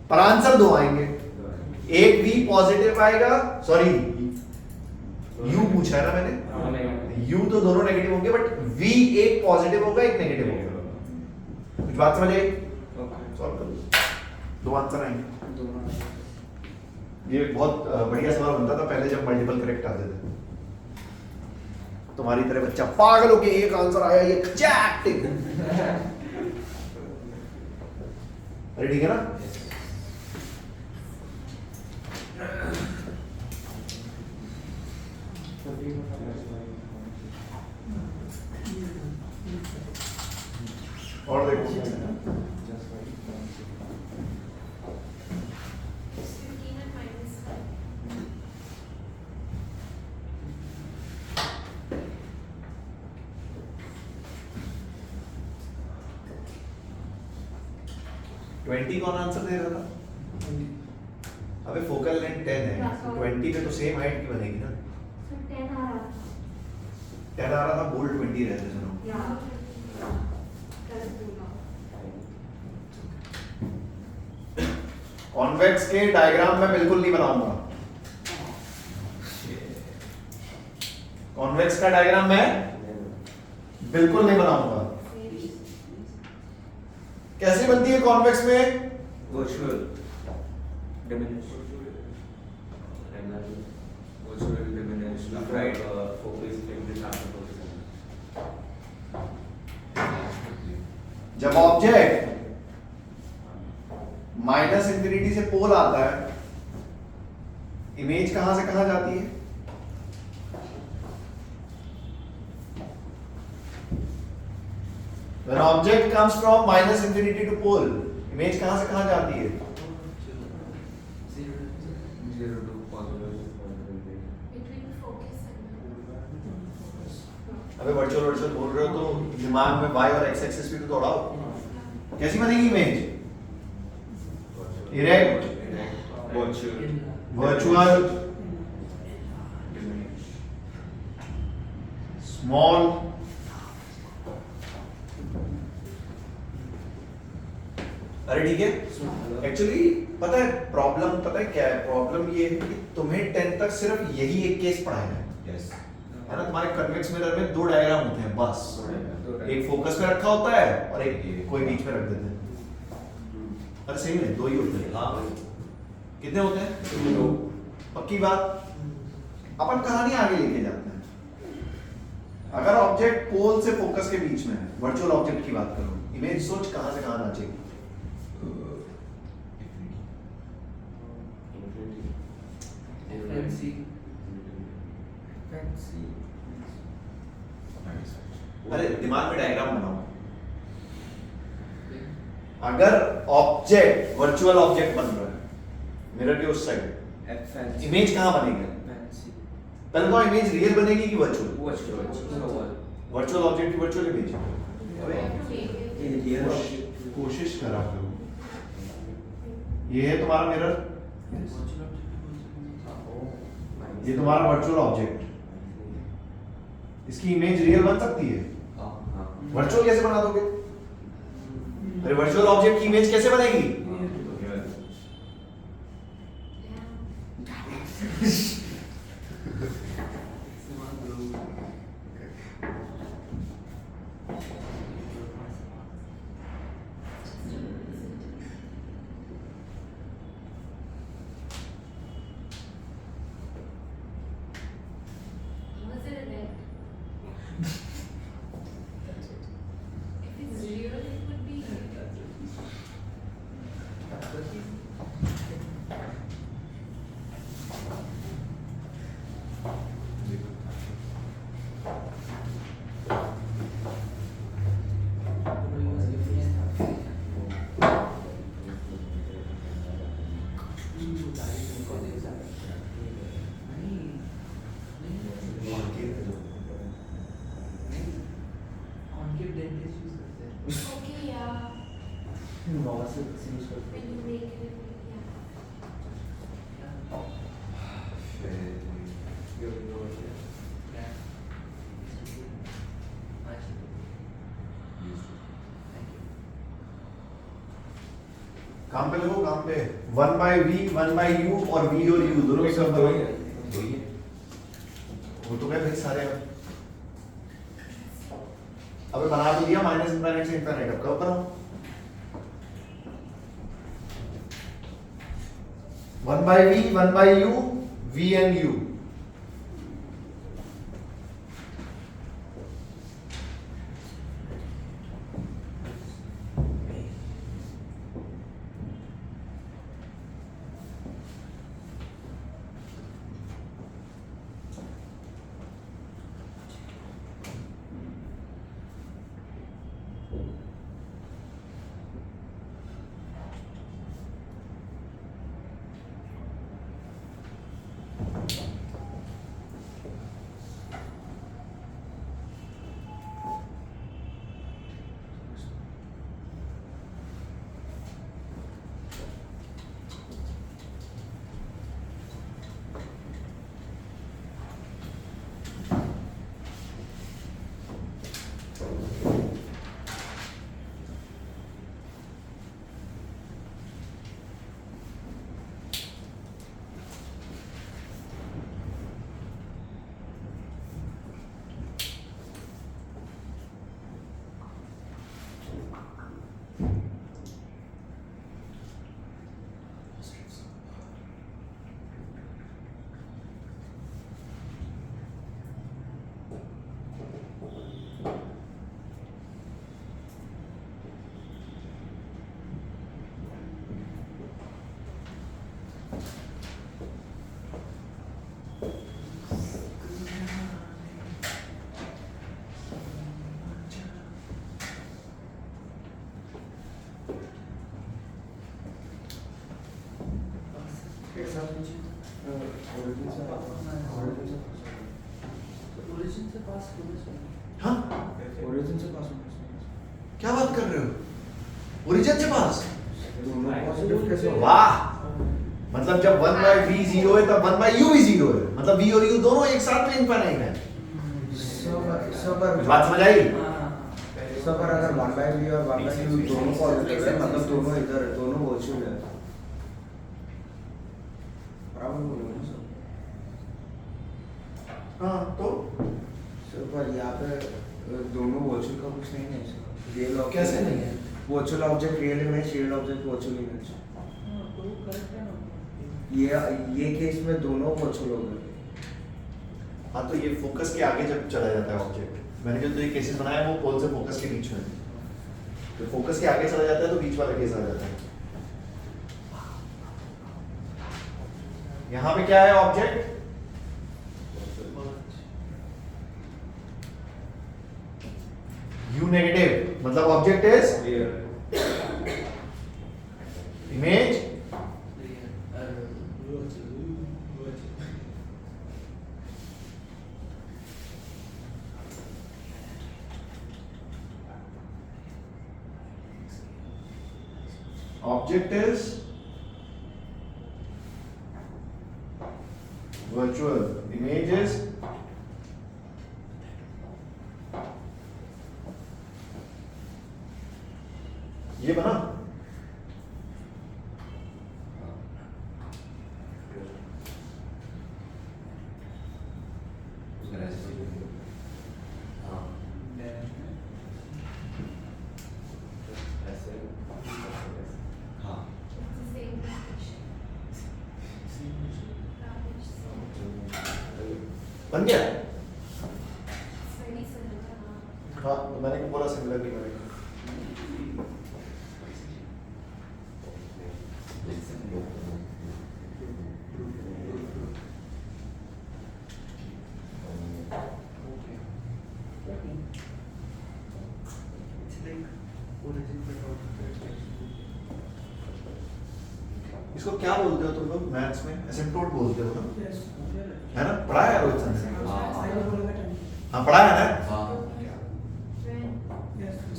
पर आंसर दो आएंगे. एक भी पॉजिटिव आएगा, सॉरी यू पूछा है ना मैंने, यू तो दोनों नेगेटिव होंगे, बट वी एक पॉजिटिव होगा एक नेगेटिव होगा. कुछ बात समझ आई? सॉल्व करो. दो आंसर आएंगे. ये बहुत बढ़िया सवाल बनता था पहले जब मल्टीपल करेक्ट आते थे. तुम्हारी तरह बच्चा पागल होके एक आंसर आया ये चैट. अरे ठीक है ना? और देखो 15 and minus 5. ट्वेंटी कौन आंसर दे रहा था? अबे फोकल लेंथ 10 है, Yeah, तो sorry. 20 पे तो सेम हाइट की बनेगी ना। So 10 आ रहा था. 10 आ रहा था, बोल्ड 20 रहते सुनो। Yeah. Correct बोला. कॉन्वेक्स के डायग्राम मैं बिल्कुल नहीं बनाऊंगा। कॉन्वेक्स का डायग्राम मैं बिल्कुल नहीं बनाऊंगा। कैसे बनती है कॉन्वेक्स में? Virtual. Diminish. Virtual diminish. Right. जब ऑब्जेक्ट माइनस इंफिनिटी से पोल आता है, इमेज कहां से कहां जाती है? When object comes from minus infinity to pole, image कहां से कहां जाती है? 0 to positive. Between focus and अबे वर्चुअल बोल रहे हो तो दिमाग में y और x एक्सिस भी तो दौड़ाओ। कैसी बनेगी इमेज? इरेक्ट, वर्चुअल, स्मॉल, अरे ठीक है। एक्चुअली पता है प्रॉब्लम, पता है क्या है प्रॉब्लम? ये है कि तुम्हें 10 तक सिर्फ यही एक केस पढ़ाया है, है ना? तुम्हारे कन्वेक्स मिरर में 2 डायग्राम होते हैं बस, एक फोकस पे रखा होता है और एक कोई बीच में रख देते हैं। अरे सही में 2 ही होते हैं। कितने होते हैं? 2। पक्की बात। अपन कहानी आगे लेके जाते हैं। अगर ऑब्जेक्ट पोल से फोकस के बीच में है, वर्चुअल ऑब्जेक्ट की बात करो, इमेज सोच कहां से कहां नाचेगी? FNC. अरे दिमाग में डायग्राम बनाओ। अगर ऑब्जेक्ट वर्चुअल ऑब्जेक्ट बन रहा है मिरर के उस साइड, FNC. इमेज कहां बनेगी? FNC. पहले तो इमेज रियल बनेगी कि वर्चुअल? Virtual. वर्चुअल ऑब्जेक्ट की वर्चुअल इमेज। ये real कोशिश करा करो। ये है तुम्हारा मिरर, ये तुम्हारा वर्चुअल ऑब्जेक्ट। इसकी इमेज रियल बन सकती है? वर्चुअल कैसे बना दोगे? अरे वर्चुअल ऑब्जेक्ट की इमेज कैसे बनेगी? Was it a net? If it's real, it would be. Okay, yeah. When you make it, yeah. काम पे लगो, काम पे। 1/v 1/u और v और u दोनों के सब दो ही है। वो तो क्या भाई सारे हैं। अबे बना तो दिया माइनस इंफिनिटी से इंफिनिटी, अब कब बनाऊं? 1/v 1/u v and u। कैसा ओरिजिन से ओरिजिन से पास होना चाहिए। हाँ ओरिजिन से पास होना क्या बात कर रहे हो, ओरिजिन से पास? दोनों पॉजिटिव कैसे हो? वाह, मतलब जब 1/v 0 है तब 1/u भी 0 है, मतलब v और u दोनों एक साथ में इनफाइनाइट है। बात समझ आई? सब अगर 1/v और 1/u दोनों पॉजिटिव है मतलब दोनों इधर है, दोनों वर्चुअल है। बराबर बोल रहे हो ना हाँ तो सर? पर यहाँ पे दोनों वर्चुअल का कुछ नहीं है सर। रियल कैसे नहीं है? Virtual object real image, real object virtual image. हाँ तो करेक्ट है ना। ये केस में दोनों वर्चुअल हो गए। हाँ तो ये फोकस के आगे जब चला जाता है ऑब्जेक्ट, मैंने जो तो ये केसेस बनाया वो पोल से फोकस के बीच में है। तो फोकस के आगे चला जाता है तो बीच वाला केस आ जाता है। यहाँ पे क्या है ऑब्जेक्ट? U नेगेटिव, मतलब object is image object is virtual, image is ये बना। हाँ It's the same location. बन गया। It's very similar. हाँ तो मैंने क्यों बोला सिमिलर नहीं बनेगा? इसको क्या बोलते हो तुम लोग मैथ्स में? एसिम्पटोट बोलते हो ना, है ना? पढ़ाया है रोहित सर ने? हाँ पढ़ाया है ना? When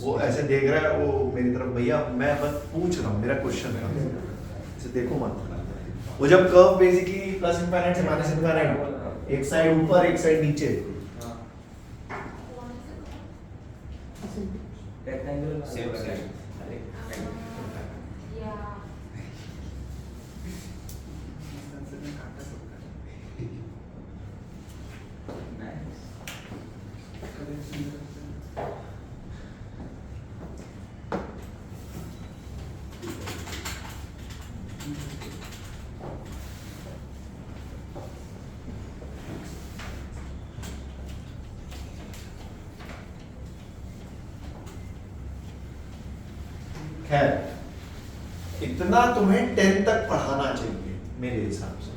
वो ऐसे देख रहा है वो मेरी तरफ, भैया मैं बस पूछ रहा हूँ, मेरा क्वेश्चन है, इसे देखो मत। वो जब कर्व बेसिकली प्लस इनफाइनाइट से माइनस इनफाइनाइट, एक साइड ऊपर एक साइड नीचे, what is it called? Rectangle Same side. Yeah. खैर इतना तुम्हें 10 तक पढ़ाना चाहिए मेरे हिसाब से,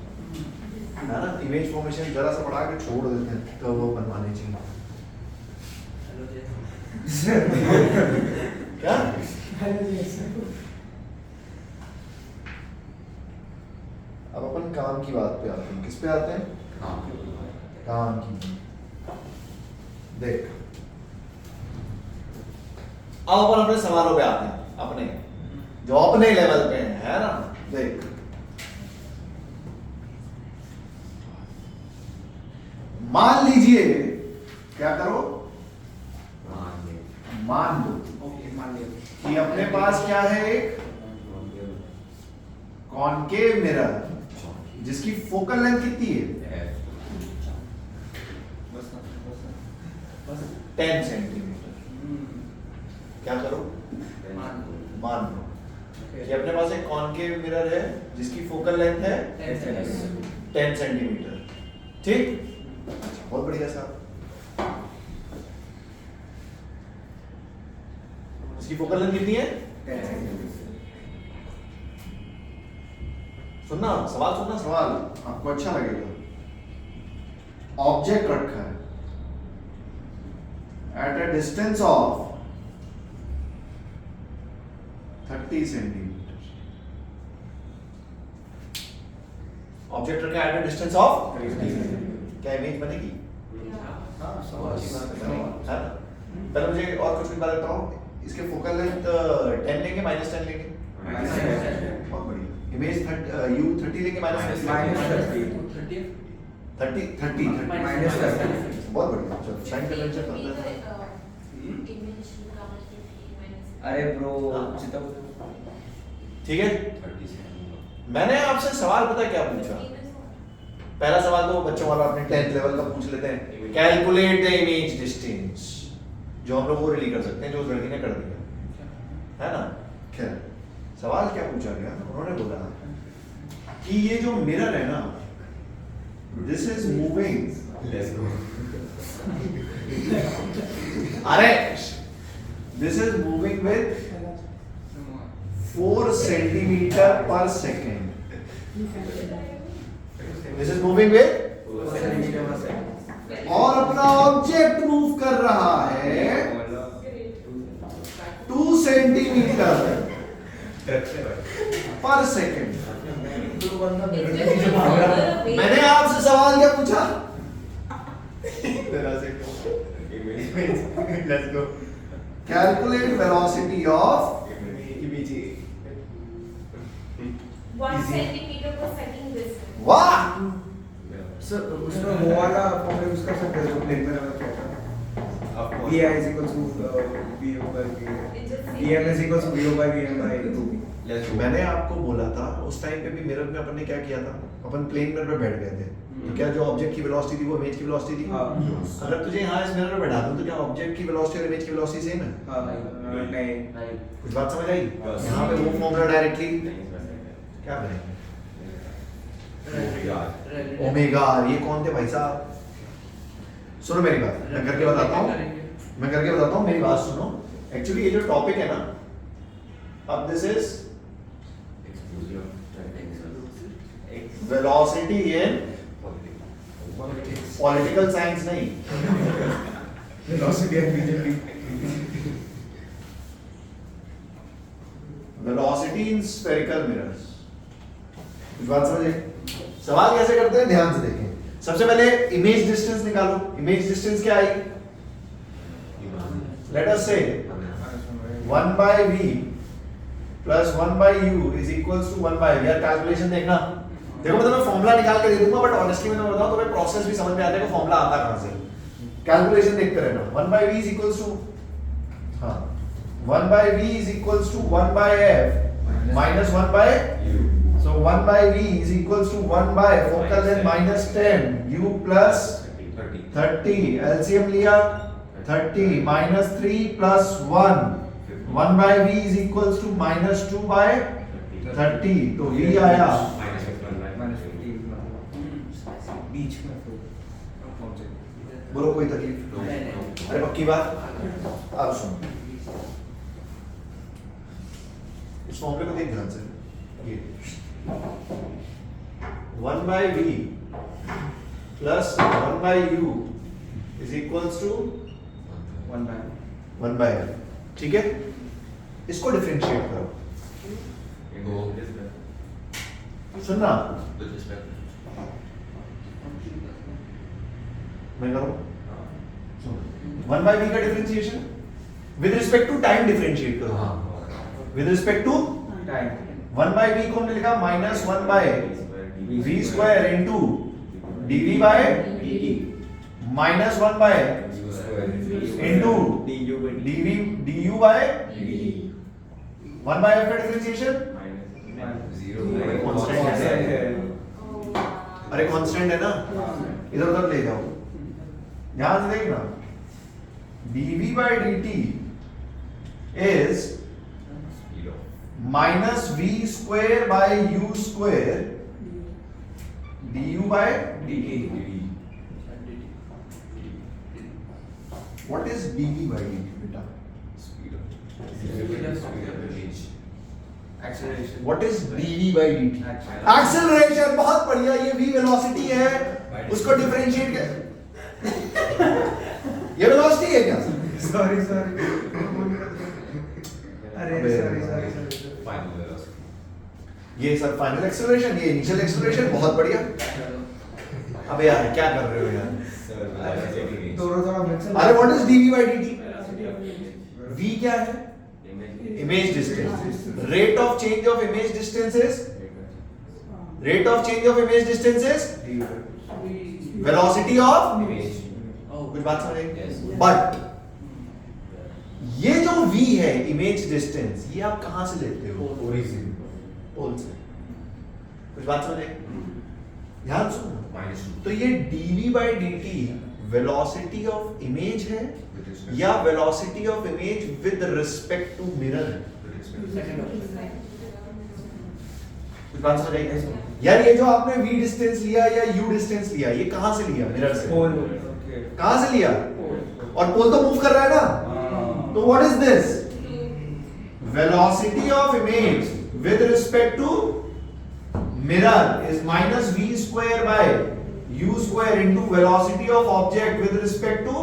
है ना? इमेज फॉर्मेशन जरा सा पढ़ा के छोड़ देते हैं, तो वो बनवाने चाहिए। क्या अब अपन काम की बात पे आते हैं। किस पे आते हैं? काम की। देख अब अपन अपने सवालों पे आते हैं, अपने जो अपने लेवल पे हैं, है ना? देख मान लीजिए, क्या करो? मान लो कि अपने पास क्या है, एक कॉनकेव मिरर जिसकी फोकल लेंथ कितनी है? 10 सेंटीमीटर। क्या करो? मान लो कि अपने पास एक कॉनकेव मिरर है जिसकी फोकल लेंथ है 10 सेंटीमीटर। ठीक, बहुत बढ़िया साहब। इसकी फोकल लेंथ कितनी है? 10 सेंटीमीटर। सुनना सवाल, सुनना सवाल, आपको अच्छा लगेगा। ऑब्जेक्ट रखा है at a distance of 30 centimetre. Object रखा एट अ डिस्टेंस ऑफ क्या इमेज बनेगी? हाँ अच्छी सवाल बात है ना? पहले मुझे और कुछ भी बात बताओ, इसके फोकल लेंथ 10 लेंगे माइनस 10 लेंगे? बहुत बढ़िया। इमेज यू 30 लेंगे माइनस -30 30 -30 बहुत बढ़िया। चलो साइन कर लेंगे चलो। image का मतलब अरे ब्रो हाँ। जितना ठीक है, मैंने आपसे सवाल पता क्या पूछा? पहला सवाल तो बच्चों वाला अपने 10th लेवल का पूछ लेते हैं, कैलकुलेट द इमेज डिस्टेंस, जो हम लोग वो रिली कर सकते हैं, जो उस लड़की ने कर दिया है ना। खैर सवाल क्या पूछा गया, उन्होंने बोला कि ये जो मिरर है ना, दिस इज मूविंग, अरे this is moving with 4 centimetre per second. This is moving with, और अपना ऑब्जेक्ट मूव कर रहा है 2 सेंटीमीटर पर सेकेंड। मैंने आपसे सवाल क्या पूछा? Calculate velocity of 1 centimeter per second distance. वाह, सर उसमें वो वाला फॉर्मूला यूज कर सकते हैं जो प्लेन में रखा था। Vi is equals to Vo by V. Vm is equals to Vo by Vm by 2. मैंने आपको बोला था उस टाइम पे भी मिरर में अपन ने क्या किया था, अपन प्लेन मिरर पे बैठ गए थे, तो क्या जो ऑब्जेक्ट की वेलोसिटी थी वो इमेज की वेलोसिटी थी? हाँ। अगर तुझे यहाँ इस मिरर में बैठा दूं तो क्या ऑब्जेक्ट की वेलोसिटी और इमेज की वेलोसिटी सेम है? नहीं कुछ बात समझ आई? यहाँ पे वो फॉर्मूला डायरेक्टली क्या बनेगा? ओमेगा। ये कौन थे भाई साहब? सुनो मेरी बात, मैं करके बताता हूँ, मेरी बात सुनो। एक्चुअली ये जो टॉपिक है ना, अब this is velocity in political science नहीं, velocity and BJP velocity in spherical mirrors. कुछ बात समझे? सवाल कैसे करते हैं, ध्यान से देखें। सबसे पहले इमेज डिस्टेंस निकालो। इमेज डिस्टेंस क्या आई? लेट अस से 1 by v plus 1 by u is equals to 1 by v। यार कैलकुलेशन देखना, देखो मैं तुम्हें फॉर्मूला निकाल के दे दूंगा, बट ऑनेस्टली मैं तुम्हें बताऊं तुम्हें प्रोसेस भी समझ में आता है कि फॉर्मूला आता कहां से। कैलकुलेशन देखते रहना। 1 by v is equals to, हाँ 1 by v is equals to 1 by f minus 1 by u। So 1 by v is equals to 1 by focal length minus 10 u plus 30। LCM लिया 30 minus 3 plus 1। 1 by v is equals to minus 2 by 30। तो v आया बीच में पहुंचे। बोलो, कोई तकलीफ? अरे पक्की बात। अब सुनो, इस फॉर्मूले को देख ध्यान से। ये 1 by v plus 1 by u is equals to 1 by f। ठीक है, इसको डिफरेंशिएट करो। सुनना, मैं करूं? 1 by v का differentiation with respect to time differentiate करो। With respect to time 1 by v को हमने लिखा minus 1 by v square into dv by dt minus 1 by into dv du by 1 by f का डिफरेंशिएशन अरे constant है ना, इधर उधर ले जाओ, ध्यान से देखना। dv by dt is minus v square by u square du by dt। What is dv by dt बेटा? Acceleration. What is dv by dt? Acceleration. बहुत बढ़िया, ये v वेलोसिटी है, उसको डिफरेंशिएट कर। ये वेलोसिटी है क्या? सॉरी अरे सॉरी ये सर फाइनल एक्सेलरेशन, ये इनिशियल एक्सेलरेशन, बहुत बढ़िया। अबे यार क्या कर रहे हो यार? दोनों थोड़ा मिक्स अरे what is dv by dt? v क्या है? Image distance. Rate of change of image distance is, rate of change of image distance is velocity of image. कुछ बात समझ आई? बट ये जो v है इमेज डिस्टेंस, ये आप कहां से लेते हो? ओरिजिन पोल से। कुछ बात समझ आई? ध्यान सुनो, तो ये dv by dt velocity of image है या velocity of image with respect to mirror है? कुछ बात समझ आई? यार ये जो आपने v डिस्टेंस लिया या u डिस्टेंस लिया, ये कहां से लिया? मिरर से। पोल। ओके। कहां से लिया? और पोल तो मूव कर रहा है ना, तो what is this? Velocity of image with respect to mirror is minus v square by u square into velocity of object with respect to।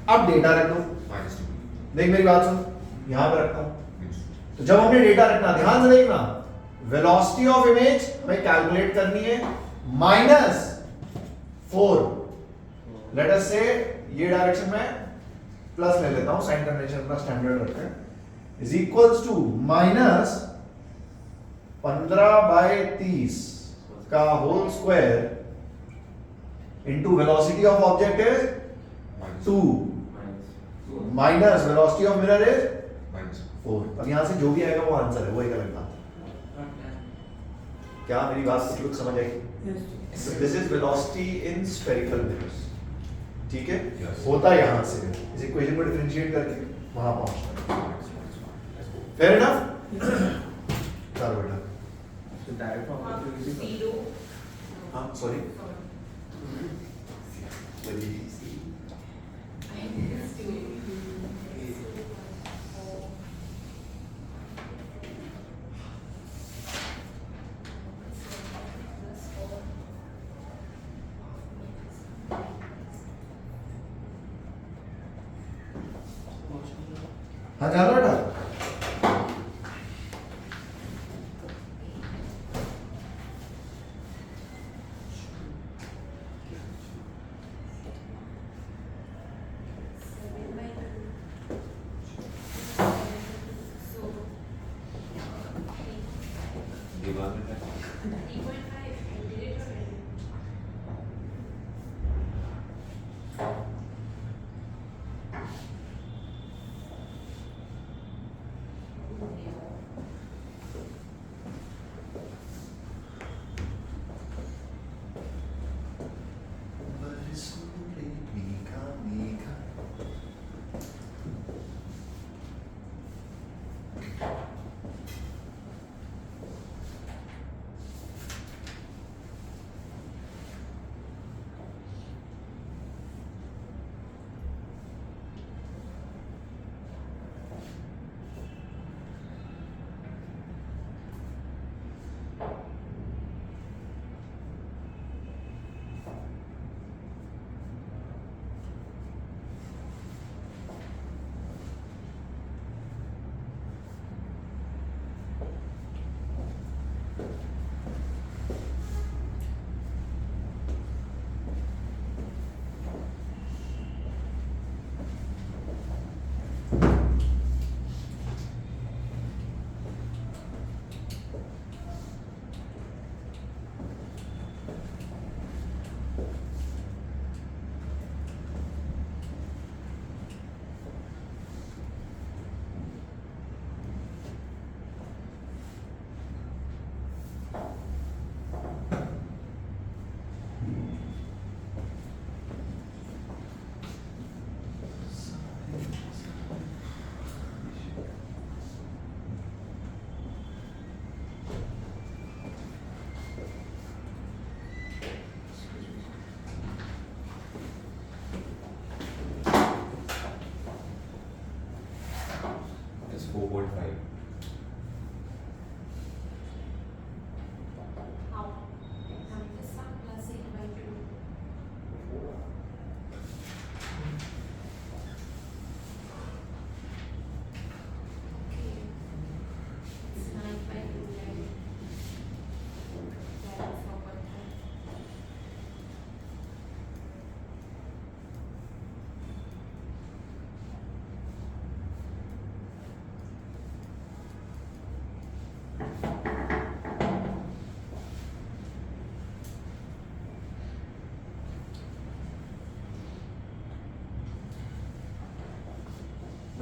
अब डेटा रख दो। देख मेरी बात सुन, यहां पे रखता हूं। तो जब हमने डेटा रखना, ध्यान से देखना, वेलोसिटी ऑफ इमेज हमें कैलकुलेट करनी है -4। लेट अस से ये डायरेक्शन में प्लस ले लेता हूं, साइन कन्वेंशन अपना स्टैंडर्ड रखते हैं, is equals to minus 15/30 का whole square into velocity of object is 2 minus velocity of mirror is 4। अब यहां से जो भी आएगा वो आंसर है, वो एक अलग बात है। क्या मेरी बात कुछ कुछ समझ आई? This is velocity in spherical mirrors, ठीक है? होता है यहां से इस इक्वेशन को डिफरेंशिएट करके वहां पहुंचना है। Fair enough? चलो बेटा। So direct formula to use it. Zero. हाँ सॉरी। हाँ जानो बेटा।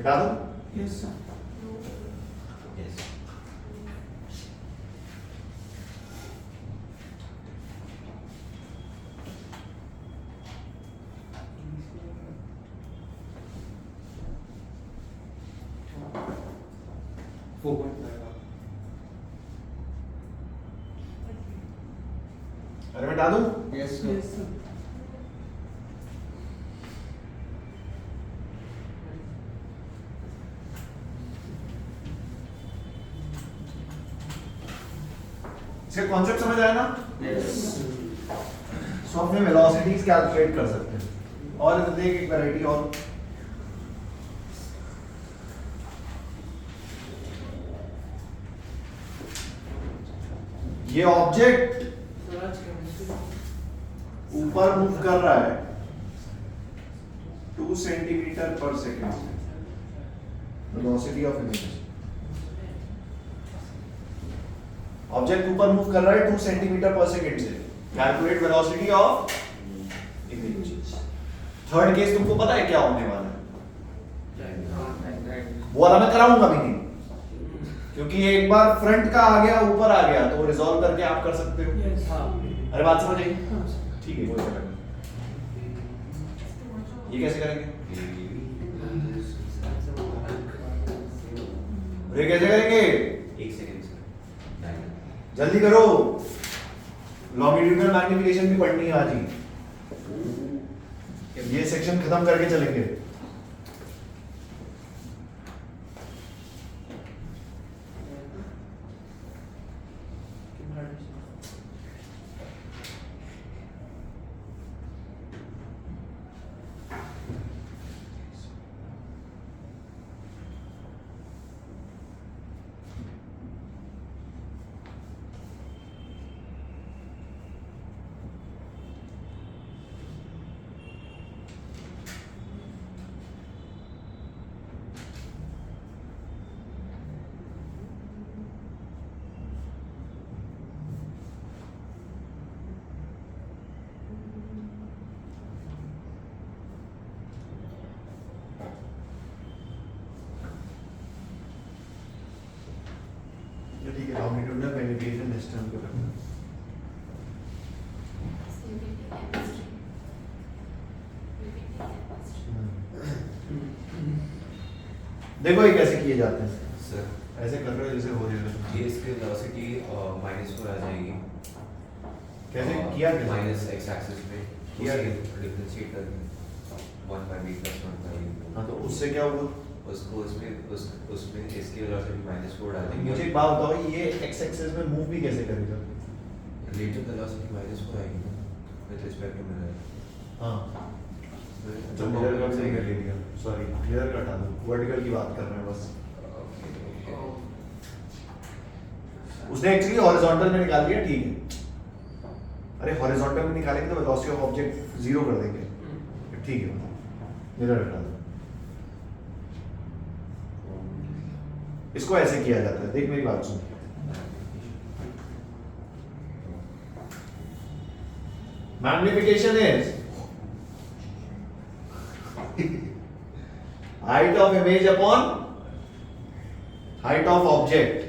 मिटा दो। Yes, sir. Yes. अरे मिटा दूं? Yes, sir. Yes, sir. इसका कॉन्सेप्ट समझ आया ना? Yes. सो अपने वेलोसिटीज कैलकुलेट कर सकते हैं। और इधर देख एक वैरायटी और, ये ऑब्जेक्ट Sir, आज chemistry. ऊपर मूव कर रहा है 2 centimetre per second, velocity of image. Object ऊपर मूव कर रहा है 2 सेंटीमीटर पर सेकेंड से, calculate velocity of image. Third case तुमको पता है क्या होने वाला है? वो वाला मैं कराऊंगा भी नहीं, क्योंकि एक बार फ्रंट का आ गया ऊपर आ गया तो रिजॉल्व करके आप कर सकते हो। Yes. अरे बात समझ आई? हाँ, sir. ठीक है, कोई चक्कर नहीं। ये कैसे करेंगे? ये कैसे करेंगे? एक सेकंड सर। जल्दी करो, लॉन्गिट्यूडनल मैग्निफिकेशन भी पढ़नी है आज ही। ये सेक्शन खत्म करके चलेंगे। ठीक है, लॉन्गिट्यूडनल मैग्निफिकेशन नेक्स्ट टाइम को करना। देखो ये कैसे किए जाते हैं। सर ऐसे कर रहे हो जैसे हो जाएगा। ये इसकी वेलोसिटी -4 आ जाएगी। कैसे किया कैसे? माइनस एक्स एक्सिस पे किया डिफरेंशिएट करके 1 by b plus 1 by u। हाँ, तो उससे क्या होगा? उसको उसमें इसकी वेलोसिटी -4 डालेंगे। मुझे एक बात बताओ, ये x एक्सिस में मूव भी कैसे करेगा? रिलेटिव वेलोसिटी -4 आएगी ना विद रिस्पेक्ट टू मिरर। हाँ, तो मिरर का सही कर लिया। सॉरी, मिरर का हटा दो, वर्टिकल की बात कर रहे हैं बस। उसने एक्चुअली हॉरिजॉन्टल में निकाल दिया, ठीक है। अरे हॉरिजॉन्टल में निकालेंगे तो वेलोसिटी ऑफ ऑब्जेक्ट 0 कर देंगे, ठीक है। मिरर हटा दो। इसको ऐसे किया जाता है, देख मेरी बात सुन। Magnification is height of image upon height of object,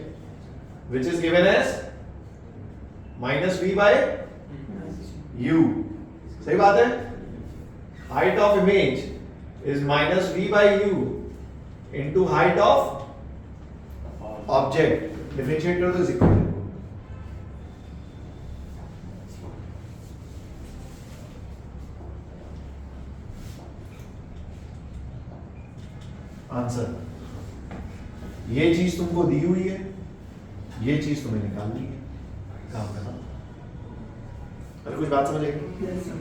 which is given as -v by u। सही बात है? height of image is -v by u into height of object। Differentiate कर दो इस इक्वेशन को। आंसर, ये चीज तुमको दी हुई है, ये चीज तुम्हें निकालनी है, काम करना। अरे कुछ बात समझ आई? Yes, sir.